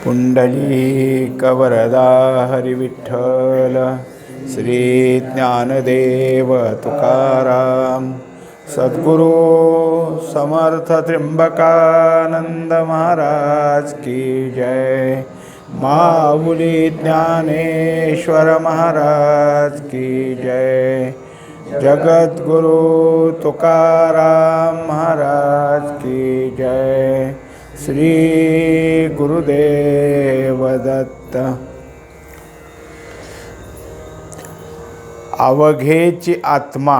पुंडलीकवरदा हरिविठ्ठल श्री ज्ञानदेव तुकाराम सद्गुरु समर्थ त्र्यंबकानंद महाराज की जय। माऊली ज्ञानेश्वर महाराज की जय। जगद्गुरु तुकाराम महाराज की जय। श्री गुरुदेव दत्त। अवघेची आत्मा,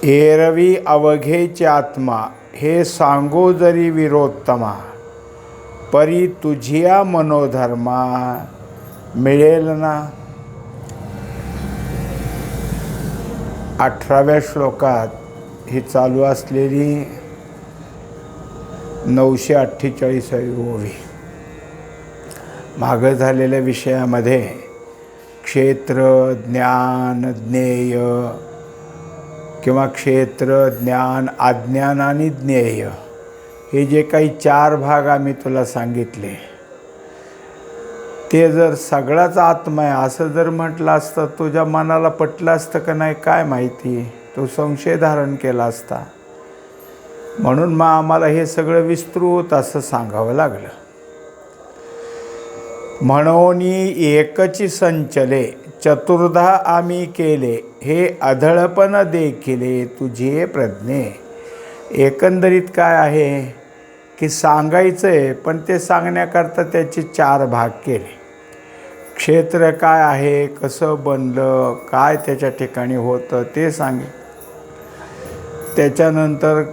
एरवी अवघेची आत्मा, हे सांगो जरी विरोत्तमा, परी तुझिया मनोधर्मा मिळेल ना। 18व्या श्लोकात ही चालू असलेली 948वी ओवी मागं झालेल्या विषयामध्ये क्षेत्र ज्ञान ज्ञेय किंवा क्षेत्र ज्ञान अज्ञान आणि ज्ञेय हे जे काही 4 भाग आम्ही तुला सांगितले, ते जर सगळाच आत्मा आहे असं जर म्हटलं असतं, तुझ्या मनाला पटलं असतं का नाही काय माहिती, तो संशय धारण केला असता। म्हणून मग आम्हाला हे सगळं विस्तृत असं सांगावं लागलं। म्हणून एकची संचले चतुर्धा आम्ही केले, हे अधळपण देखिले तुझे प्रज्ञे। एकंदरीत काय आहे की सांगायचं आहे, पण ते सांगण्याकरता त्याचे 4 भाग केले। क्षेत्र काय आहे, कसं बनलं, काय त्याच्या ठिकाणी होतं ते सांगे। त्याच्यानंतर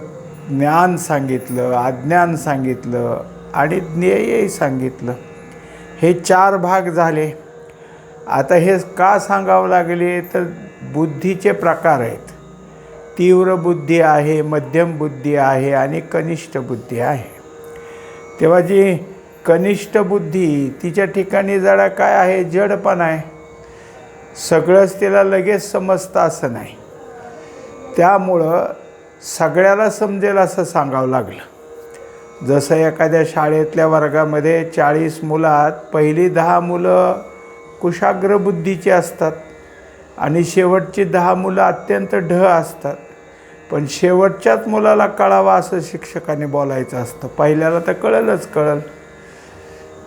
ज्ञान सांगितलं, अज्ञान सांगितलं आणि ज्ञेयही सांगितलं। हे 4 भाग झाले। आता हे का सांगावं लागले तर बुद्धीचे प्रकार आहेत। तीव्र बुद्धी आहे, मध्यम बुद्धी आहे आणि कनिष्ठ बुद्धी आहे। तेव्हा जी कनिष्ठ बुद्धी तिच्या ठिकाणी जरा काय आहे, जडपण आहे, सगळंच तिला लगेच समजतं असं नाही। त्यामुळं सगळ्याला समजेल असं सांगावं लागलं। जसं एखाद्या शाळेतल्या वर्गामध्ये 40 मुलात पहिली 10 मुलं कुशाग्र बुद्धीची असतात आणि शेवटची 10 मुलं अत्यंत ढ असतात। पण शेवटच्याच मुलाला कळावं असं शिक्षकाने बोलायचं असतं, पहिल्याला तर कळेलच कळेल।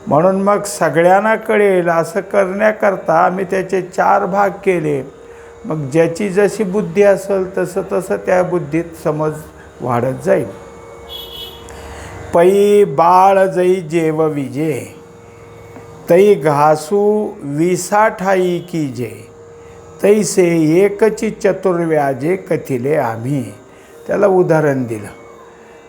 म्हणून मग सगळ्यांना कळेल असं करण्याकरता आम्ही त्याचे 4 भाग केले। मग ज्याची जशी बुद्धी असेल तसं तसं त्या बुद्धीत समज वाढत जाईल। पै बाळ जै जेव विजे, तै घासू विसा ठाई कीजे, तैसे एकची चतुर्व्याजे कथिले आम्ही। त्याला उदाहरण दिलं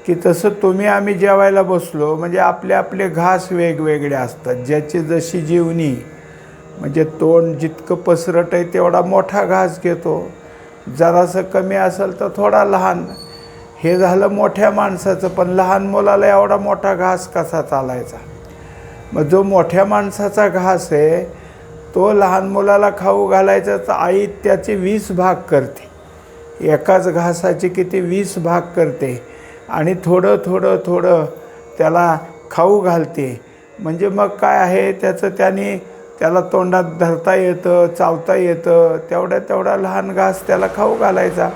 की तसं तुम्ही आम्ही जेवायला बसलो म्हणजे आपले आपले घास वेगवेगळे असतात। ज्याची जशी जीवनी, म्हणजे तोंड जितकं पसरट आहे तेवढा मोठा घास घेतो, जरासं कमी असेल तर थोडा लहान। हे झालं मोठ्या माणसाचं, पण लहान मुलाला एवढा मोठा घास कसा चालायचा। मग जो मोठ्या माणसाचा घास आहे तो लहान मुलाला खाऊ घालायचा तर आई त्याचे 20 भाग करते। एकाच घासाचे किती 20 भाग करते आणि थोडं थोडं थोडं त्याला खाऊ घालते। म्हणजे मग काय आहे, त्याला तोंडात धरता येतं, चावता येतं, तेवढा लहान घास त्याला खाऊ घालायचा।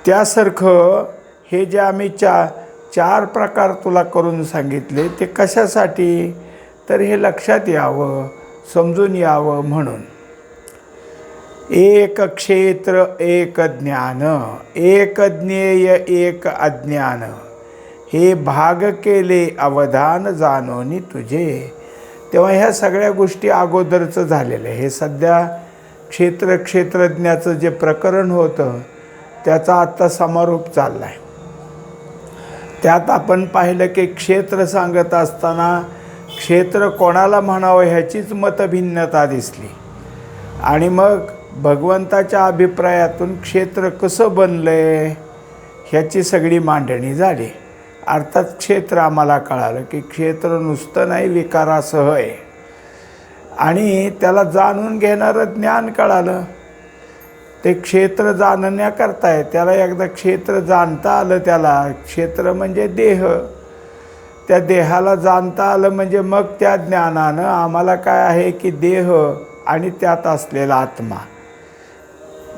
त्यासारखं हे जे आम्ही 4 प्रकार तुला करून सांगितले ते कशासाठी, तर हे लक्षात यावं, समजून यावं म्हणून। एक क्षेत्र एक ज्ञान, एक ज्ञेय एक अज्ञान, हे भाग केले अवधान जाणोनी तुझे। तेव्हा ह्या सगळ्या गोष्टी अगोदरचं झालेलं आहे। हे सध्या क्षेत्रज्ञाचं जे प्रकरण होतं त्याचा आत्ता समारोप चालला आहे। त्यात आपण पाहिलं की क्षेत्र सांगत असताना क्षेत्र कोणाला म्हणावं ह्याचीच मतभिन्नता दिसली आणि मग भगवंताच्या अभिप्रायातून क्षेत्र कसं बनलं आहे ह्याची सगळी मांडणी झाली। अर्थात क्षेत्र आम्हाला कळालं की क्षेत्र नुसतं नाही, विकारासह आहे आणि त्याला जाणून घेणारं ज्ञान कळालं। ते क्षेत्र जाणण्याकरता आहे, त्याला एकदा क्षेत्र जाणता आलं, त्याला क्षेत्र म्हणजे देह, त्या देहाला जाणता आलं म्हणजे मग त्या ज्ञानानं आम्हाला काय आहे की देह आणि त्यात असलेला आत्मा,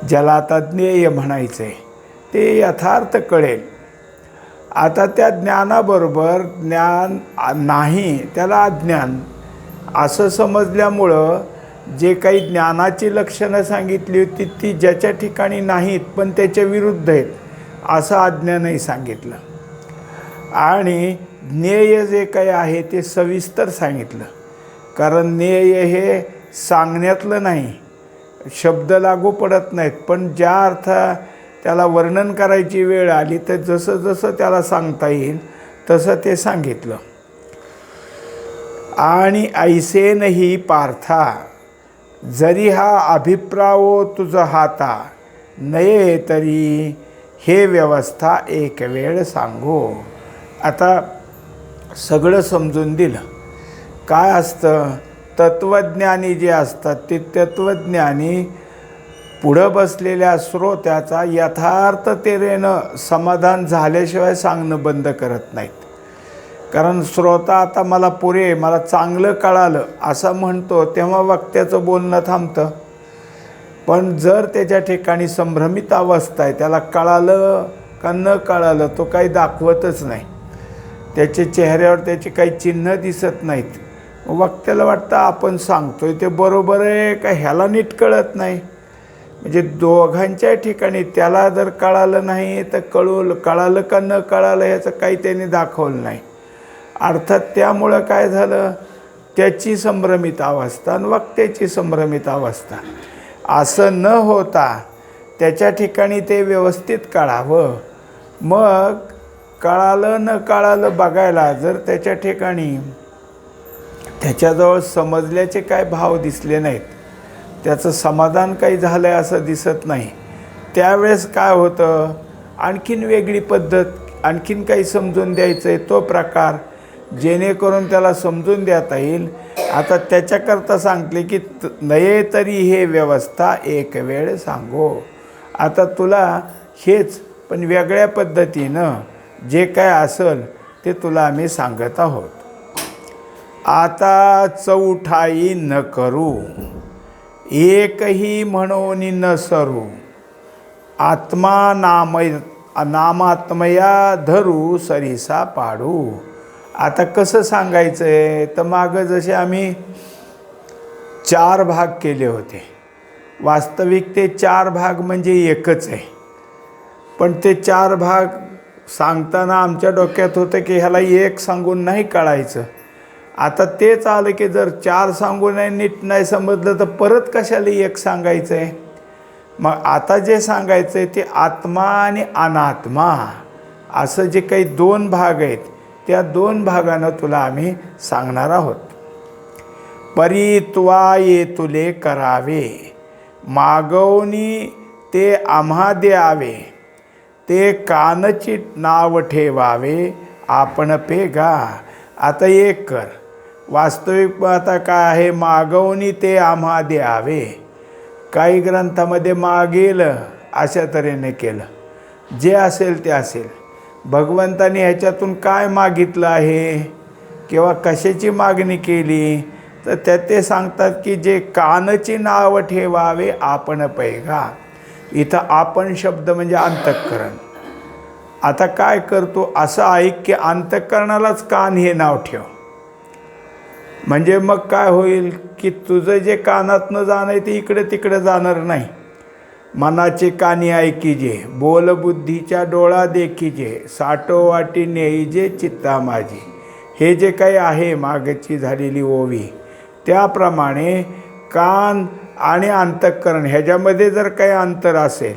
ज्याला आता ज्ञेय म्हणायचं आहे, ते यथार्थ कळेल. आता त्या ज्ञानाबरोबर ज्ञान नाही, त्याला अज्ञान असं समजल्यामुळं जे काही ज्ञानाची लक्षणं सांगितली होती ती ज्याच्या ठिकाणी नाहीत पण त्याच्या विरुद्ध आहेत असं अज्ञानही सांगितलं. आणि ज्ञेय जे काही आहे ते सविस्तर सांगितलं, कारण ज्ञेय हे सांगण्यातलं नाही, शब्द लागू पडत नाहीत, पण ज्या अर्थ त्याला वर्णन करायची वेळ आली तर जसं जसं त्याला सांगता येईल तसं ते सांगितलं. आणि ऐसेनही पार्था जरी हा अभिप्रावो तुझ हाता, नये तरी हे व्यवस्था एक वेळ सांगो. आता सगळं समजून दिलं. काय असतं, तत्त्वज्ञानी जे असतात ते तत्त्वज्ञानी पुढं बसलेल्या श्रोत्याचा यथार्थतेनं समाधान झाल्याशिवाय सांगणं बंद करत नाहीत. कारण श्रोता आता मला पुरे, मला चांगलं कळालं असं म्हणतो तेव्हा वक्त्याचं बोलणं थांबतं. पण जर त्याच्या ठिकाणी संभ्रमित अवस्था आहे, त्याला कळालं का न कळालं तो काही दाखवतच नाही, त्याच्या चेहऱ्यावर त्याची काही चिन्ह दिसत नाहीत, वक्त्याला वाटतं आपण सांगतोय ते बरोबर आहे का ह्याला नीट कळत नाही. म्हणजे दोघांच्या ठिकाणी त्याला जर कळालं नाही तर कळालं का न कळालं ह्याचं काही त्यांनी दाखवलं नाही. अर्थात त्यामुळं काय झालं, त्याची संभ्रमित अवस्था आणि वक्त्याची संभ्रमित अवस्था असं न होता त्याच्या ठिकाणी ते व्यवस्थित कळावं. मग कळालं न कळालं बघायला जर त्याच्या ठिकाणी त्याच्याजवळ समजल्याचे काय भाव दिसले नाहीत, त्याचं समाधान काही झालं आहे असं दिसत नाही, त्यावेळेस काय होतं, आणखीन वेगळी पद्धत, आणखीन काही समजून द्यायचं आहे तो प्रकार, जेणेकरून त्याला समजून देता येईल. आता त्याच्याकरता सांगले की नये तरी हे व्यवस्था एक वेळ सांगो. आता तुला हेच पण वेगळ्या पद्धतीनं जे काय असेल ते तुला आम्ही सांगत आहोत. आता चौठाई न करू, एकही म्हणून न सरू, आत्मा नामात्मया धरू सरिसा पाडू. आता कसं सांगायचं आहे तर मागं जसे आम्ही 4 भाग केले होते, वास्तविक ते 4 भाग म्हणजे एकच आहे, पण ते 4 भाग सांगताना आमच्या डोक्यात होतं की ह्याला एक सांगून नाही कळायचं. आता तेच आलं की जर 4 सांगून नीट नाही समजलं तर परत कशाला एक सांगायचं आहे. मग आता जे सांगायचं आहे ते आत्मा आणि अनात्मा असं जे काही 2 भाग आहेत त्या 2 भागानं तुला आम्ही सांगणार आहोत. परी तुवा ये तुले करावे, मागवणी ते आम्हा द्यावे, ते कानची नाव ठेवावे आपण पेगा. आता एक कर, वास्तविक आता काय आहे, मागवणी ते आम्हा द्यावे. काही ग्रंथामध्ये मागेल अशा तऱ्हेने केलं, जे असेल ते असेल. भगवंताने ह्याच्यातून काय मागितलं आहे किंवा कशाची मागणी केली तर त्यात ते सांगतात की जे कानची नाव ठेवावे आपण पैगा. इथं आपण शब्द म्हणजे अंतःकरण. आता काय करतो, असं ऐक की अंतःकरणालाच कान हे नाव ठेव, म्हणजे मग काय होईल की तुझं जे कानातनं जाणं ते इकडे तिकडे जाणार नाही. मनाचे कानी ऐकीजे, बोल बुद्धीच्या डोळा देखीजे, साठो वाटी नेईजे चित्ता माझी. हे जे काही आहे मागची झालेली ओवी, त्याप्रमाणे कान आणि अंतःकरण ह्याच्यामध्ये जर काही अंतर असेल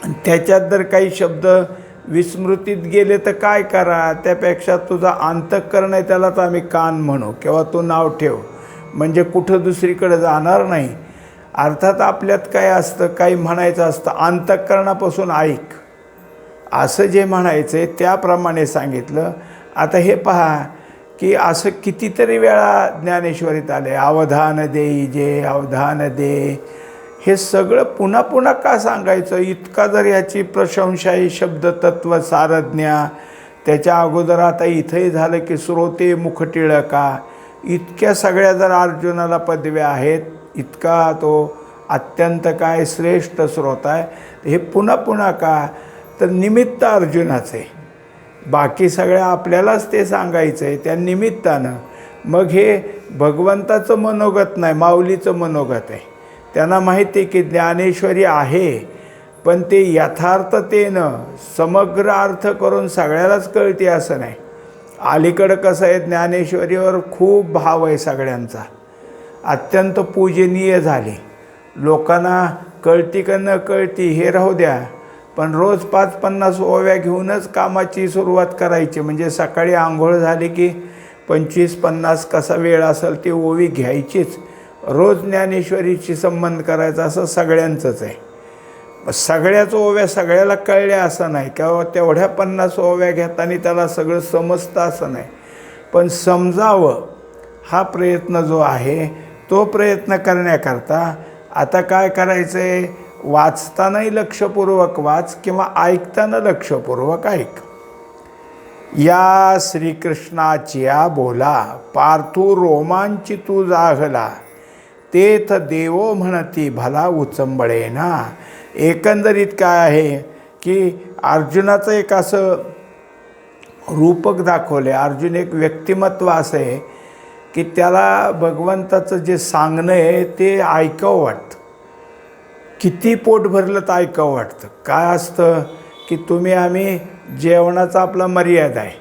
आणि त्याच्यात जर काही शब्द विस्मृतीत गेले तर काय करा, त्यापेक्षा तुझा अंतःकरण आहे त्यालाच आम्ही कान म्हणू किंवा तू नाव ठेव, म्हणजे कुठं दुसरीकडे जाणार नाही. अर्थात आपल्यात काय असतं, काही म्हणायचं असतं अंतःकरणापासून ऐक असं जे म्हणायचं आहे त्याप्रमाणे सांगितलं. आता हे पहा की असं कितीतरी वेळा ज्ञानेश्वरीत आले, अवधान देई जे अवधान दे. हे सगळं पुन्हा पुन्हा का सांगायचं, इतका जर याची प्रशंसा आहे शब्द तत्व सारज्ञा त्याच्या अगोदर आता इथंही झालं की श्रोते मुख टिळका, इतक्या सगळ्या जर अर्जुनाला पदव्या आहेत, इतका तो अत्यंत काय श्रेष्ठ श्रोता आहे, हे पुन्हा पुन्हा का, तर निमित्त अर्जुनाचं आहे. बाकी सगळ्या आपल्यालाच ते सांगायचं आहे त्या निमित्तानं. मग हे भगवंताचं मनोगत नाही, माऊलीचं मनोगत आहे. त्यांना माहिती आहे की ज्ञानेश्वरी आहे, पण ते यथार्थतेनं समग्र अर्थ करून सगळ्यालाच कळते असं नाही. अलीकडं कसं आहे, ज्ञानेश्वरीवर खूप भाव आहे सगळ्यांचा, अत्यंत पूजनीय झाले. लोकांना कळती का न कळती हे राहू द्या, पण रोज 5-50 ओव्या घेऊनच कामाची सुरुवात करायची. म्हणजे सकाळी आंघोळ झाली की 25-50 कसा वेळ असेल ती ओवी घ्यायचीच. रोज ज्ञानेश्वरीशी संबंध करायचा असं सगळ्यांचंच आहे. सगळ्याच ओव्या सगळ्याला कळल्या असं नाही, किंवा तेवढ्या 50 ओव्या घेताना त्याला सगळं समजतं असं नाही. पण समजावं हा प्रयत्न जो आहे तो प्रयत्न करण्याकरता आता काय करायचं आहे, वाचतानाही लक्षपूर्वक वाच किंवा ऐकताना लक्षपूर्वक ऐक. या श्रीकृष्णाच्या बोला पार्थू रोमांची तू जागला, तेथ देवो म्हणती भला उचंबळेना. एकंदरीत काय आहे की अर्जुनाचं एक असं रूपक दाखवले. अर्जुन एक व्यक्तिमत्व असं आहे की त्याला भगवंताचं जे सांगणं आहे ते ऐकावं वाटतं. किती पोट भरलं तर ऐकावं वाटतं. काय असतं की आम्ही जेवणाचा आपला मर्यादा आहे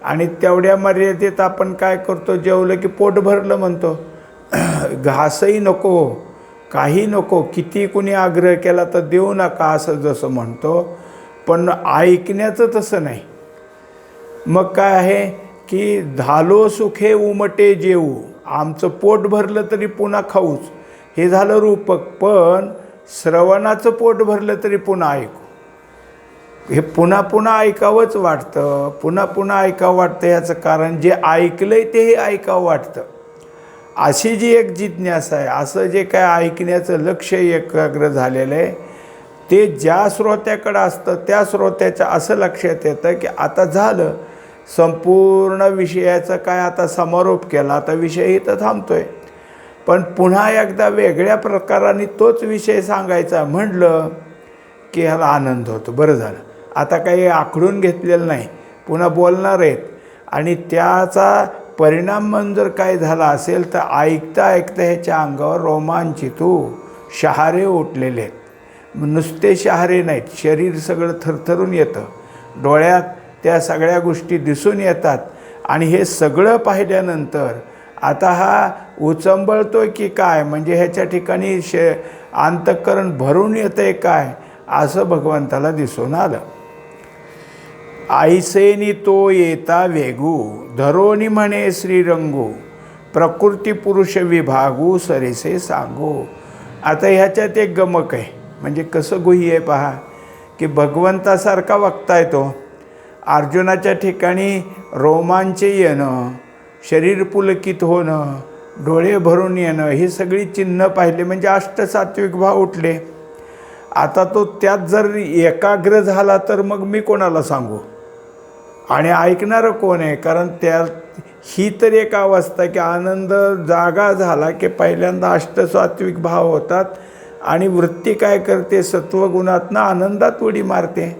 आणि तेवढ्या मर्यादेत आपण काय करतो, जेवलं की पोट भरलं म्हणतो. घासही नको, काही नको, किती कुणी आग्रह केला तर देऊ नका असं जसं म्हणतो, पण ऐकण्याचं तसं नाही. मग काय आहे की धालो सुखे उमटे जेऊ, आमचं पोट भरलं तरी पुन्हा खाऊच, हे झालं रूपक. पण श्रवणाचं पोट भरलं तरी पुन्हा ऐकू, हे पुन्हा पुन्हा ऐकावंच वाटतं. पुन्हा पुन्हा ऐकावं वाटतं याचं कारण जे ऐकलंय तेही ऐकावं वाटतं. अशी जी एक जिज्ञासा आहे, असं जे काय ऐकण्याचं लक्ष एकाग्र झालेलं आहे ते ज्या श्रोत्याकडं असतं त्या श्रोत्याचं असं लक्षात येतं की आता झालं, संपूर्ण विषयाचं काय आता समारोप केला, आता विषय इथं थांबतोय. पण पुन्हा एकदा वेगळ्या प्रकाराने तोच विषय सांगायचा म्हटलं की ह्याला आनंद होतो. बरं झालं, आता काही आखडून घेतलेलं नाही, पुन्हा बोलणार आहेत. आणि त्याचा परिणाम म्हणून जर काय झाला असेल तर ऐकता ऐकता ह्याच्या अंगावर रोमांचितू शहारे उठलेले आहेत. नुसते शहारे नाहीत, शरीर सगळं थरथरून येतं, डोळ्यात त्या सगळ्या गोष्टी दिसून येतात. आणि हे सगळं पाहिल्यानंतर आता हा उचंबळतोय की काय, म्हणजे ह्याच्या ठिकाणी अंतःकरण भरून येतं आहे काय, असं भगवंताला दिसून आलं. ऐसेनी तो येता वेगू, धरोनी म्हणे श्रीरंगू, प्रकृती पुरुष विभागू सरेसे सांगू. आता ह्याच्यात एक गमक आहे, म्हणजे कसं गुही आहे पहा की भगवंतासारखा वक्ता येतो. अर्जुनाच्या ठिकाणी रोमांच येणं, शरीर पुलकित होणं, डोळे भरून येणं, ही सगळी चिन्ह पाहिले म्हणजे अष्टसात्विक भाव उठले. आता तो त्यात जर एकाग्र झाला तर मग मी कोणाला सांगू, आणि ऐकणारं कोण आहे. कारण ही तर एक अवस्था की आनंद जागा झाला की पहिल्यांदा अष्टसात्विक भाव होतात आणि वृत्ती काय करते, सत्वगुणातनं आनंदात उडी मारते.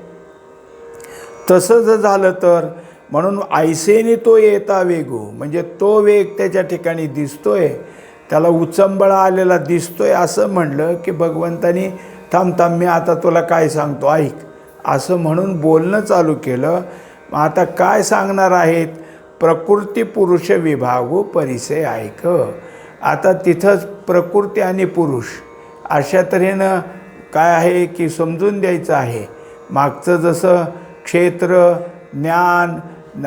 तसं जर झालं तर म्हणून ऐसेनी तो येता वेगू, म्हणजे तो वेग त्याच्या ठिकाणी दिसतोय, त्याला उचंबळा आलेला दिसतोय. असं म्हणलं की भगवंतानी थांब मी आता तुला काय सांगतो ऐक, असं म्हणून बोलणं चालू केलं. आता काय सांगणार आहेत, प्रकृती पुरुष विभागू परिसे ऐक. आता तिथंच प्रकृती आणि पुरुष अशा तऱ्हेनं काय आहे की समजून द्यायचं आहे. मागचं जसं क्षेत्र, ज्ञान,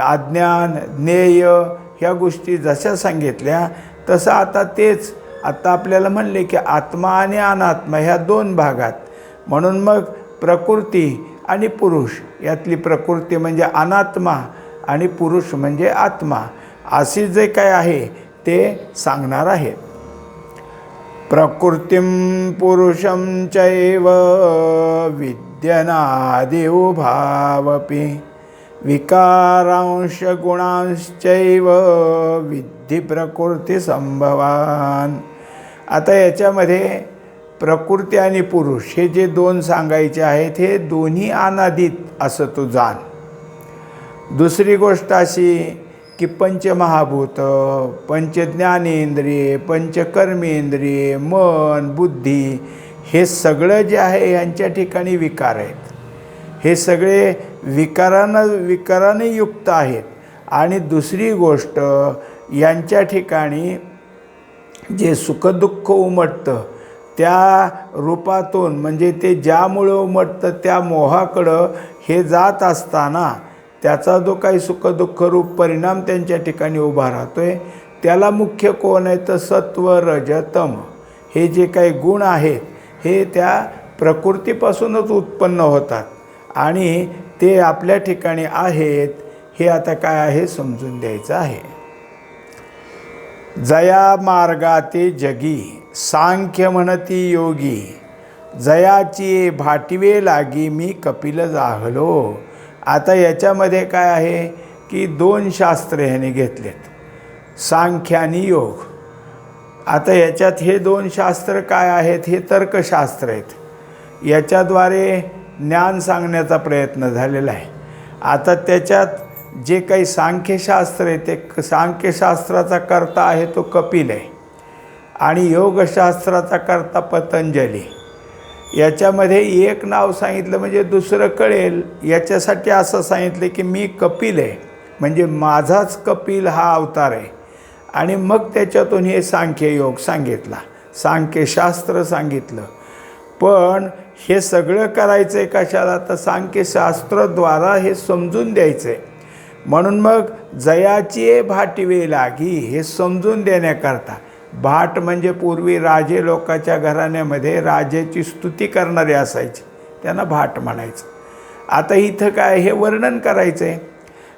अज्ञान, ज्ञेय ह्या गोष्टी जशा सांगितल्या तसं आता तेच आता आपल्याला म्हणले की आत्मा आणि अनात्मा ह्या दोन भागात. म्हणून मग प्रकृती आणि पुरुष, यातली प्रकृती म्हणजे अनात्मा आणि पुरुष म्हणजे आत्मा, अशी जे काय आहे ते सांगणार आहे. प्रकृतीं पुरुषं चैव विद्यनादिव भावपि विकारांश गुणांश्चैव विद्धि प्रकृती संभवान. आता याच्यामध्ये प्रकृती आणि पुरुष हे जे दोन सांगायचे आहेत हे दोन्ही अनादित असं तू जाण. दुसरी गोष्ट अशी की पंचमहाभूत, पंचज्ञानेंद्रिये, पंचकर्मेंद्रिये, मन, बुद्धी हे सगळं जे आहे यांच्या ठिकाणी विकार आहेत. हे सगळे विकाराने युक्त आहेत. आणि दुसरी गोष्ट यांच्या ठिकाणी जे सुखदुःख उमटतं त्या रूपातून म्हणजे ते ज्यामुळं उमटतं त्या मोहाकडं हे जात असताना त्याचा जो काही सुखदुःख रूप परिणाम त्यांच्या ठिकाणी उभा राहतो आहे त्याला मुख्य कोण आहे तर सत्व रज तम हे जे काही गुण आहेत हे त्या प्रकृतीपासूनच उत्पन्न होतात आणि ते आपल्या ठिकाणी आहेत. हे आता काय आहे समजून द्यायचं आहे. जया मार्गाते जगी सांख्य म्हणती योगी, जयाची भाटिवे लागी मी कपिल जाहलो. आता याच्यामध्ये काय आहे की दोन शास्त्र ह्याने घेतलेत, सांख्य आणि योग. आता याच्यात हे दोन शास्त्र काय आहेत हे तर्कशास्त्र आहेत. याच्याद्वारे ज्ञान सांगण्याचा प्रयत्न झालेला आहे. आता त्याच्यात जे काही सांख्यशास्त्र आहे ते सांख्यशास्त्राचा कर्ता आहे तो कपिल आहे आणि योगशास्त्राचा कर्ता पतंजली. याच्यामध्ये एक नाव सांगितलं म्हणजे दुसरं कळेल याच्यासाठी असं सांगितलं की मी कपिल आहे म्हणजे माझाच कपिल हा अवतार आहे. आणि मग त्याच्यातून हे सांख्ययोग सांगितला, सांख्यशास्त्र सांगितलं. पण हे सगळं करायचं आहे कशाला तर सांख्यशास्त्राद्वारा हे समजून द्यायचं आहे. म्हणून मग जयाची भाटिवे लागी हे समजून देण्याकरता. भाट म्हणजे पूर्वी राजे लोकाच्या घराण्यामध्ये राजाची स्तुती करणारे असायचे त्यांना भाट म्हणायचं. आता इथं काय हे वर्णन करायचं आहे.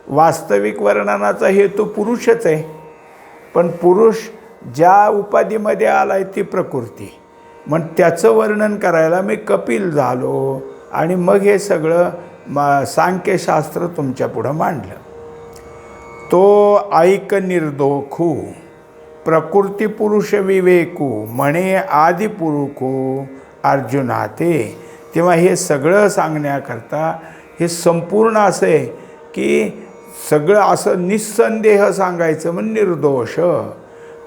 वास्तविक वर्णनाचा हेतू पुरुषच आहे पण पुरुष ज्या उपाधीमध्ये आला आहे ती प्रकृती. मग त्याचं वर्णन करायला मी कपिल झालो आणि मग हे सगळं सांख्यशास्त्र तुमच्या पुढं मांडलं. तो ऐक निर्दोखू प्रकृती पुरुष विवेकू म्हणे आदि पुरुखू अर्जुना ते. तेव्हा हे सगळं सांगण्याकरता हे संपूर्ण असं आहे की सगळं असं निस्संदेह सांगायचं मग निर्दोष.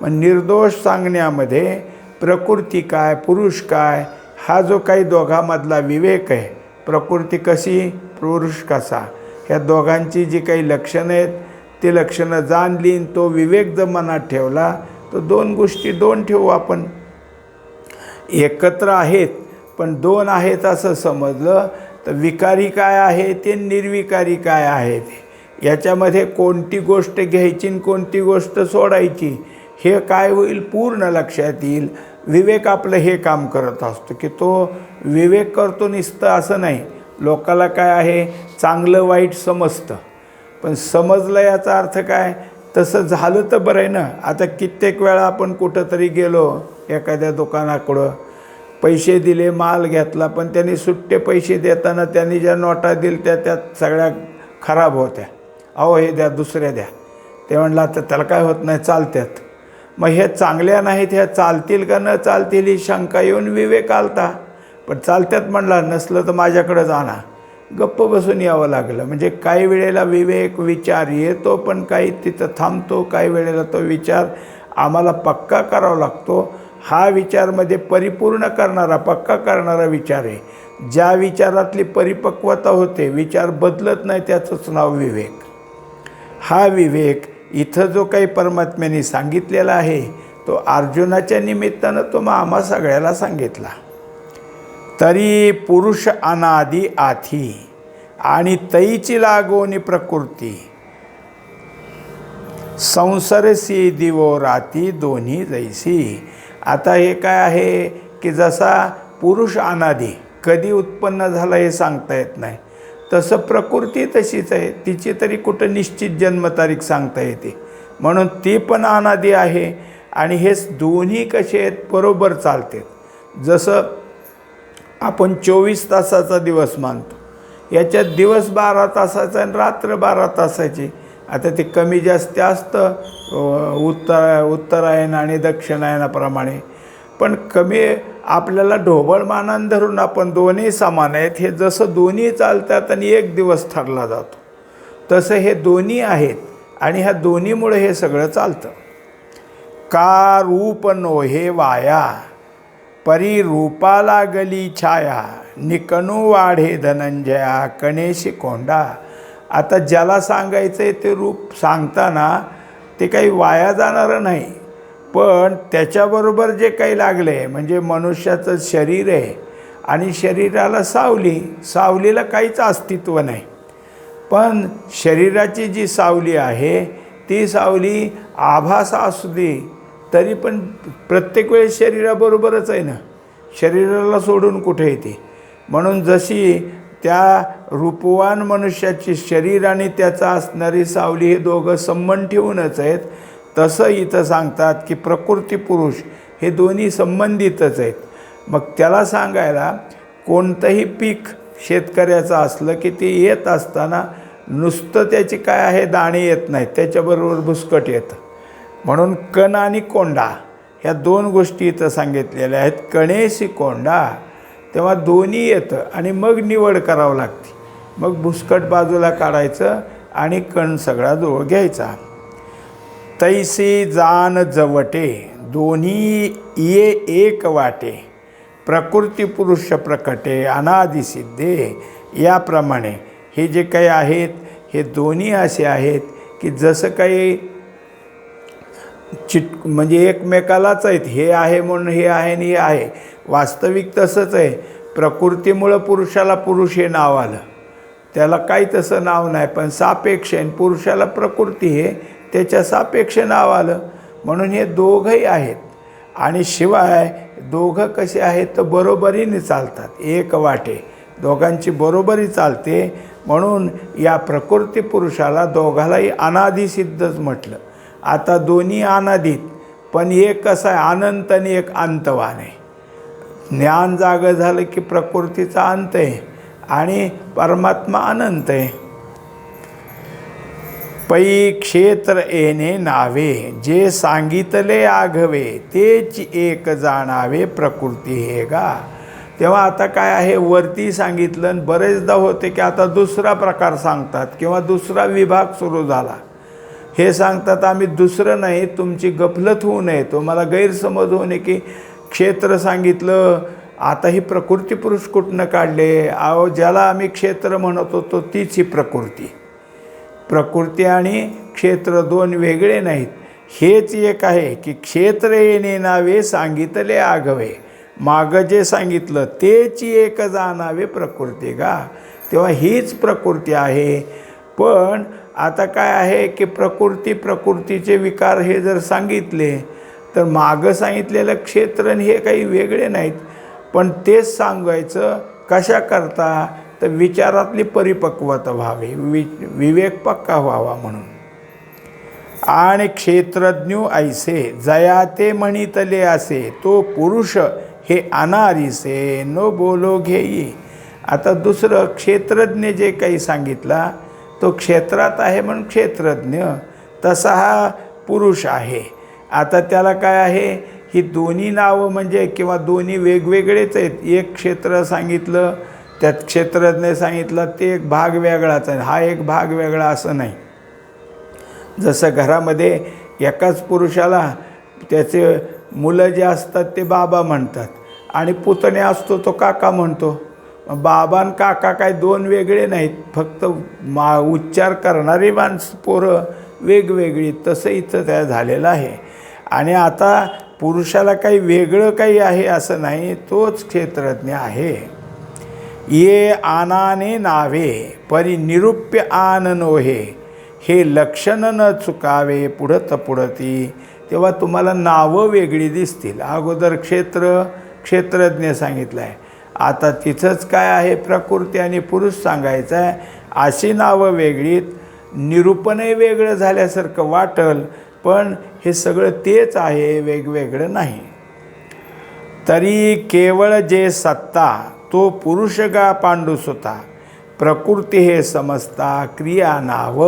मग निर्दोष सांगण्यामध्ये प्रकृती काय पुरुष काय हा जो काही दोघांमधला विवेक आहे, प्रकृती कशी पुरुष कसा, ह्या दोघांची जी काही लक्षणं आहेत ते लक्षणं जाणली तो विवेक जर मनात ठेवला तर दोन गोष्टी दोन ठेवू आपण. एकत्र आहेत पण दोन आहेत असं समजलं तर विकारी काय आहे ते निर्विकारी काय आहे ते याच्यामध्ये कोणती गोष्ट घ्यायची आणि कोणती गोष्ट सोडायची हे काय होईल पूर्ण लक्षात येईल. विवेक आपलं हे काम करत असतो की तो विवेक करतो नुसतं असं नाही. लोकाला काय आहे चांगलं वाईट समजतं पण समजलं याचा अर्थ काय तसं झालं तर बरं आहे ना. आता कित्येक वेळा आपण कुठंतरी गेलो एखाद्या दुकानाकडं पैसे दिले माल घेतला पण त्यांनी सुट्टे पैसे देताना त्यांनी ज्या नोटा दिल्या त्यात सगळ्या खराब होत्या. अहो हे द्या दुसऱ्या द्या. ते म्हणलं तर त्याला काय होत नाही चालत्यात. मग हे चांगल्या नाहीत ह्या चालतील का न चालतील ही शंका येऊन विवेक आलता. पण चालत्यात म्हणला नसलं तर माझ्याकडं जाणार गप्प बसून यावं लागलं. म्हणजे काही वेळेला विवेक विचार येतो पण काही तिथं थांबतो. काही वेळेला तो विचार आम्हाला पक्का करावा लागतो. हा विचारमध्ये परिपूर्ण करणारा पक्का करणारा विचार आहे. ज्या विचारातली परिपक्वता होते विचार बदलत नाही त्याचंच नाव विवेक. हा विवेक इथं जो काही परमात्म्याने सांगितलेला आहे तो अर्जुनाच्या निमित्तानं तो मग आम्हा सगळ्याला सांगितला. तरी पुरुष अनादि आथी आणि तैची लागोनी प्रकृती संसरसी दिवो राती दोन्ही जैसी. आता हे काय आहे की जसा पुरुष अनादी कधी उत्पन्न झाला हे सांगता येत नाही तसं प्रकृती तशीच आहे. तिची तरी कुठं निश्चित जन्मतारीख सांगता येते म्हणून ती पण अनादी आहे. आणि हे दोन्ही कसे आहेत बरोबर चालतात. जसं आपण 24 तासाचा दिवस मानतो याच्यात दिवस 12 तासाचा आणि रात्र 12 तासाची. आता ते कमी जास्त असतं उत्तरायण आणि दक्षिणायनाप्रमाणे, पण कमी आपल्याला ढोबळमानानं धरून आपण दोन्ही समान आहेत, हे जसं दोन्ही चालतात आणि एक दिवस ठरला जातो तसं हे दोन्ही आहेत आणि ह्या दोन्हीमुळे हे सगळं चालतं. का रूप नोहे वाया परी रूपा लागली छाया निकनू वाढे धनंजया कणेशी कोंडा. आता ज्याला सांगायचं आहे ते रूप सांगताना ते काही वाया जाणारं नाही, पण त्याच्याबरोबर जे काही लागले म्हणजे मनुष्याचं शरीर आहे आणि शरीराला सावलीला काहीच अस्तित्व नाही, पण शरीराची जी सावली आहे ती सावली आभास असू दे तरी पण प्रत्येक वेळेस शरीराबरोबरच आहे ना, शरीराला सोडून कुठे येते. म्हणून जशी त्या रूपवान मनुष्याची शरीर आणि त्याचा असणारी सावली हे दोघं संबंध ठेवूनच आहेत, तसं इथं सांगतात की प्रकृती पुरुष हे दोन्ही संबंधितच आहेत. मग त्याला सांगायला कोणतंही पीक शेतकऱ्याचं असलं की ते येत असताना नुसतं त्याची काय आहे दाणे येत नाहीत, त्याच्याबरोबर भुसकट येतं. म्हणून कण आणि कोंडा ह्या दोन गोष्टी इथं सांगितलेल्या आहेत. कणेशी कोंडा तेव्हा दोन्ही येतं आणि मग निवड करावं लागते. मग भुसकट बाजूला काढायचं आणि कण सगळा जवळ घ्यायचा. तैसी जान जवटे दोन्ही ये एक वाटे प्रकृती पुरुष प्रकटे अनादिसिद्धे. याप्रमाणे हे जे काही आहेत हे दोन्ही असे आहेत की जसं काही म्हणजे एकमेकालाच आहेत. हे आहे म्हणून हे आहे आणि हे आहे, वास्तविक तसंच आहे. प्रकृतीमुळं पुरुषाला पुरुष हे नाव आलं, त्याला काही तसं नाव नाही, पण सापेक्ष आहे. पुरुषाला प्रकृती हे त्याच्या सापेक्ष नाव आलं म्हणून हे दोघंही आहेत. आणि शिवाय दोघं कसे आहेत तर बरोबरीने चालतात, एक वाटे दोघांची बरोबरी चालते. म्हणून या प्रकृती पुरुषाला दोघालाही अनादिसिद्धच म्हटलं. आता दोन्ही अनादित, पण एक कसं आहे अनंत आणि एक अंतवान आहे. ज्ञान जागं झालं की प्रकृतीचा अंत आहे आणि परमात्मा अनंत आहे. पै क्षेत्र येणे नावे जे सांगितले आघवे तेच एक जाणावे प्रकृती हे गा. तेव्हा आता काय आहे वरती सांगितलं आणि बरेचदा होते की आता दुसरा प्रकार सांगतात किंवा दुसरा विभाग सुरू झाला. हे सांगतात आम्ही दुसरं नाही, तुमची गफलत होऊ नये, तुम्हाला गैरसमज होऊ नये की क्षेत्र सांगितलं आता ही प्रकृती पुरुष कुठनं काढले. अहो ज्याला आम्ही क्षेत्र म्हणत होतो तीच ही प्रकृती आणि क्षेत्र दोन वेगळे नाहीत. हेच एक आहे की क्षेत्र येणे नावे सांगितले आघवे, मागं जे सांगितलं तेच एक जाणावे प्रकृती गा. तेव्हा हीच प्रकृती आहे. पण आता काय आहे की प्रकृतीचे विकार हे जर सांगितले तर मागं सांगितलेलं क्षेत्र हे काही वेगळे नाहीत, पण तेच सांगायचं कशा करता तर विचारातली परिपक्वता व्हावी, विवेक पक्का व्हावा म्हणून. आणि क्षेत्रज्ञ ऐसे जया ते म्हणितले असे तो पुरुष हे अनारिसे नो बोलो घेई. आता दुसरं क्षेत्रज्ञ जे काही सांगितला तो क्षेत्रात आहे म्हणून क्षेत्रज्ञ, तसा हा पुरुष आहे. आता त्याला काय आहे ही दोन्ही नावं म्हणजे किंवा दोन्ही वेगवेगळेच आहेत. एक क्षेत्र सांगितलं त्यात क्षेत्रज्ञ सांगितलं ते एक भाग वेगळाच आहे, हा एक भाग वेगळा असं नाही. जसं घरामध्ये एकाच पुरुषाला त्याचे मुलं जे असतात ते बाबा म्हणतात आणि पुतणे असतो तो काका म्हणतो. बाबा आणि काका काय दोन वेगळे नाहीत, फक्त उच्चार करणारी माणसं पोरं वेगवेगळी. तसं इथं त्या झालेलं आहे. आणि आता पुरुषाला काही वेगळं काही आहे असं नाही, तोच क्षेत्रज्ञ आहे. ये आनाने नावे परी निरूप्य आन नोहे हे लक्षण न चुकावे पुढती. तेव्हा तुम्हाला नावं वेगळी दिसतील. अगोदर क्षेत्रज्ञ सांगितलं आहे, आता तिथंच काय आहे प्रकृती आणि पुरुष सांगायचं आहे. अशी नावं वेगळीत, निरूपणही वेगळं झाल्यासारखं वाटल, पण हे सगळं तेच आहे, वेगवेगळं नाही. तरी केवळ जे सत्ता तो पुरुष गा पांडुसुता प्रकृती हे समजता क्रिया नाव.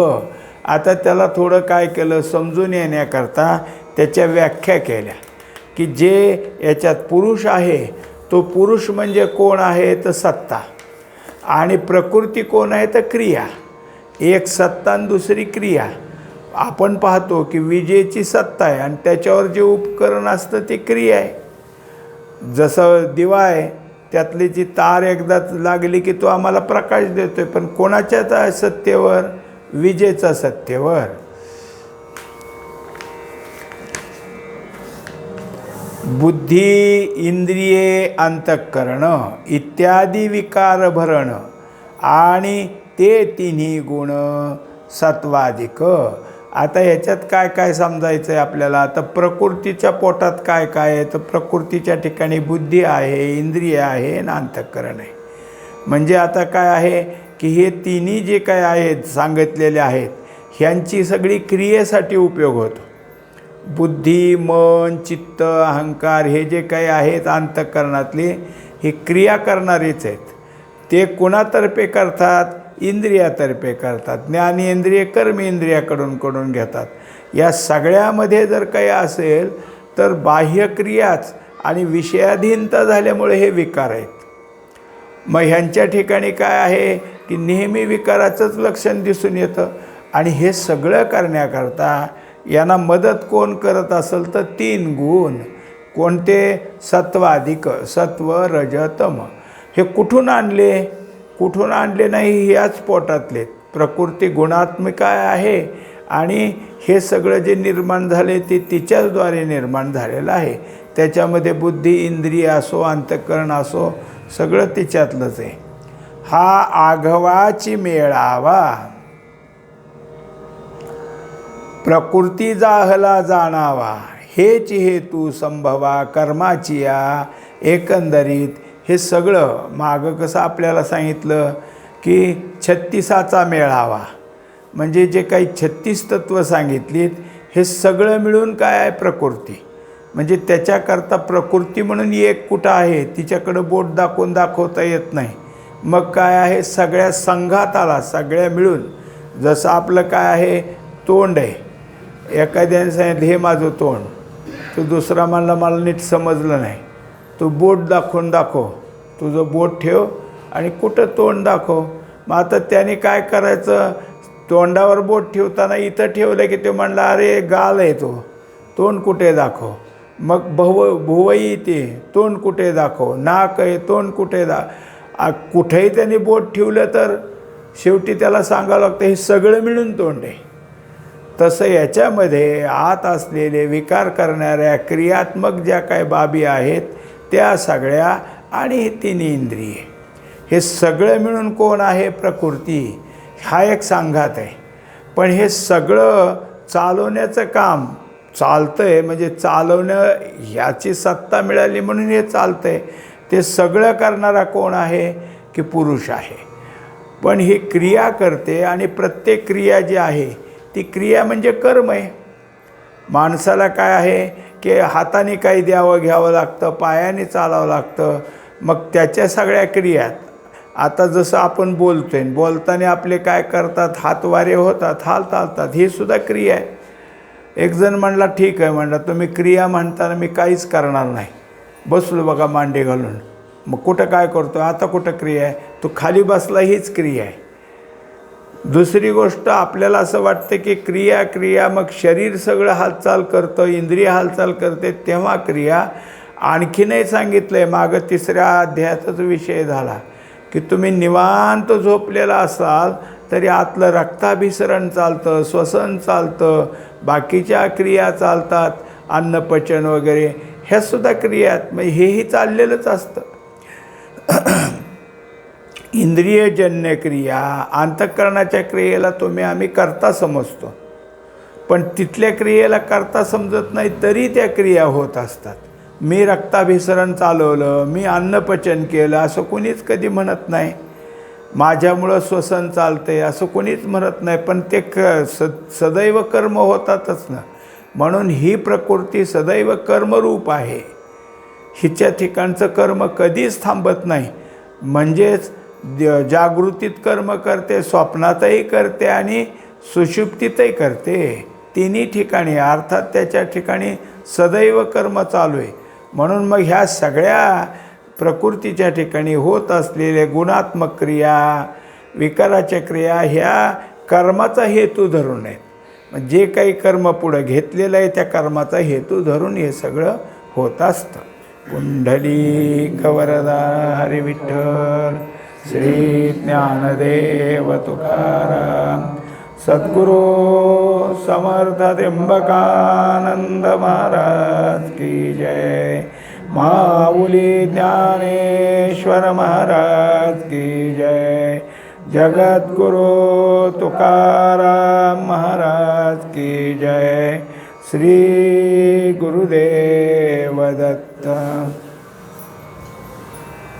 आता त्याला थोडं काय केलं समजून येण्याकरता त्याच्या व्याख्या केल्या की जे याच्यात पुरुष आहे तो पुरुष म्हणजे कोण आहे तर सत्ता, आणि प्रकृती कोण आहे तर क्रिया. एक सत्ता आणि दुसरी क्रिया. आपण पाहतो की विजेची सत्ता आहे आणि त्याच्यावर जे उपकरण असतं ते क्रिया आहे. जसं दिवा आहे, त्यातली जी तार एकदा लागली की तो आम्हाला प्रकाश देतोय, पण कोणाच्या सत्तेवर? विजेचा सत्तेवर. बुद्धी इंद्रिये अंतःकरण इत्यादी विकार भरण आणि ते तिन्ही गुण सत्वाधिक. आता ह्याच्यात काय काय समजायचं आहे आपल्याला? आता प्रकृतीच्या पोटात काय काय आहे तर प्रकृतीच्या ठिकाणी बुद्धी आहे, इंद्रिय आहे आणि अंतःकरण आहे. म्हणजे आता काय आहे की हे तिन्ही जे काय आहेत सांगितलेले आहेत ह्यांची सगळी क्रियेसाठी उपयोग होतो. बुद्धी, मन, चित्त, अहंकार हे जे काही आहेत अंतःकरणातले हे क्रिया करणारेच आहेत. ते कोणातर्फे करतात? इंद्रियातर्फे करतात. ज्ञानेंद्रिय कर्मेंद्रियाकडून घेतात. या सगळ्यामध्ये जर काही असेल तर बाह्यक्रियाच आणि विषयाधीनता झाल्यामुळे हे विकार आहेत. मग ह्यांच्या ठिकाणी काय आहे की नेहमी विकाराचंच लक्षण दिसून येतं. आणि हे सगळं करण्याकरता यांना मदत कोण करत असेल तर तीन गुण. कोणते? सत्वाधिक, सत्व रज तम. हे कुठून आणले? कुठून आणले नाही, याच पोटातले. प्रकृती गुणात्मक आहे आणि हे सगळं जे निर्माण झाले ते तिच्याचद्वारे निर्माण झालेलं आहे. त्याच्यामध्ये बुद्धी, इंद्रिय असो, अंतःकरण असो, सगळं तिच्यातलंच आहे. हा आघवाची मेळावा प्रकृती जाहला जाणावा हेच हेतू संभवा कर्माची या एकंदरीत. हे सगळं मागं कसं आपल्याला सांगितलं की 36चा मेळावा, म्हणजे जे काही 36 तत्त्व सांगितलीत हे सगळं मिळून काय आहे? प्रकृती. म्हणजे त्याच्याकरता प्रकृती म्हणून एक कुठं आहे तिच्याकडं बोट दाखवून दाखवता येत नाही. मग काय आहे? सगळ्या संघात आला, सगळ्या मिळून. जसं आपलं काय आहे? तोंड आहे. एखाद्याने सांगितलं हे माझं तोंड, तो दुसरा म्हणला मला नीट समजलं नाही. तू बोट दाखवून दाखव, तुझं बोट ठेव आणि कुठं तोंड दाखव. मग आता त्याने काय करायचं? तोंडावर बोट ठेवताना इथं ठेवलं की तो म्हणला अरे गाल आहे तो, तोंड कुठे दाखव. मग भुवई ते तोंड कुठे दाखव. नाक आहे, तोंड कुठे कुठेही त्याने बोट ठेवलं तर शेवटी त्याला सांगावं लागतं हे सगळं मिळून तोंड आहे. तसं याच्यामध्ये आत असलेले विकार करणाऱ्या क्रियात्मक ज्या काही बाबी आहेत त्या सगळ्या आणि हे तिन्ही इंद्रिये हे सगळं मिळून कोण आहे? प्रकृती. हा एक सांघात आहे. पण हे सगळं चालवण्याचं काम चालतं आहे, म्हणजे चालवणं ह्याची सत्ता मिळाली म्हणून हे चालतं आहे. ते सगळं करणारा कोण आहे? की पुरुष आहे. पण ही क्रिया करते आणि प्रत्येक क्रिया जी आहे ती क्रिया म्हणजे कर्म आहे. माणसाला काय आहे की हाताने काही द्यावं घ्यावं लागतं, पायाने चालावं लागतं. मग त्याच्या सगळ्या क्रियात आता जसं आपण बोलतोय, बोलताना आपले काय करतात? हातवारे होतात, हाल चालतात, ही सुद्धा क्रिया आहे. एक जण म्हणला ठीक आहे, म्हणला तुम्ही क्रिया म्हणताना मी काहीच करणार नाही, बसलो बघा मांडी घालून. मग कुठं काय करतो? आता कुठं क्रिया आहे? तो खाली बसला हीच क्रिया आहे. दुसरी गोष्ट आपल्याला असं वाटतं की क्रिया मग शरीर सगळं हालचाल करतं, इंद्रिय हालचाल करते तेव्हा क्रिया. आणखीनही सांगितलं आहे मागं 3ऱ्या अध्यायाचाच विषय झाला की तुम्ही निवांत झोपलेला असाल तरी आतलं रक्ताभिसरण चालतं, श्वसन चालतं, बाकीच्या क्रिया चालतात, अन्नपचन वगैरे ह्यासुद्धा क्रिया आहेत. मग हेही चाललेलंच असतं. इंद्रियजन्य क्रिया, अंतःकरणाच्या क्रियेला आम्ही करता समजतो, पण तिथल्या क्रियेला करता समजत नाही तरी त्या क्रिया होत असतात. मी रक्ताभिसरण चालवलं, मी अन्नपचन केलं असं कोणीच कधी म्हणत नाही. माझ्यामुळं श्वसन चालते असं कोणीच म्हणत नाही, पण ते सदैव कर्म होतातच ना. म्हणून ही प्रकृती सदैव कर्मरूप आहे. हिच्या ठिकाणचं कर्म कधीच थांबत नाही. म्हणजेच जागृतीत कर्म करते, स्वप्नातही करते आणि सुषुप्तीतही करते. तिन्ही ठिकाणी अर्थात त्याच्या ठिकाणी सदैव कर्म चालू आहे. म्हणून मग ह्या सगळ्या प्रकृतीच्या ठिकाणी होत असलेल्या गुणात्मक क्रिया, विकाराच्या क्रिया ह्या कर्माचा हेतू धरून आहेत. जे काही कर्म पुढं घेतलेलं आहे त्या कर्माचा हेतू धरून हे सगळं होत असतं. पुंडलिक वरदा हरी विठ्ठल, श्री ज्ञानदेव तुकाराम, सद्गुरू समर्थ त्र्यंबकानंद महाराज की जय. माऊली ज्ञानेश्वर महाराज की जय. जगद्गुरु तुकाराम महाराज की जय. श्री गुरुदेव दत्त.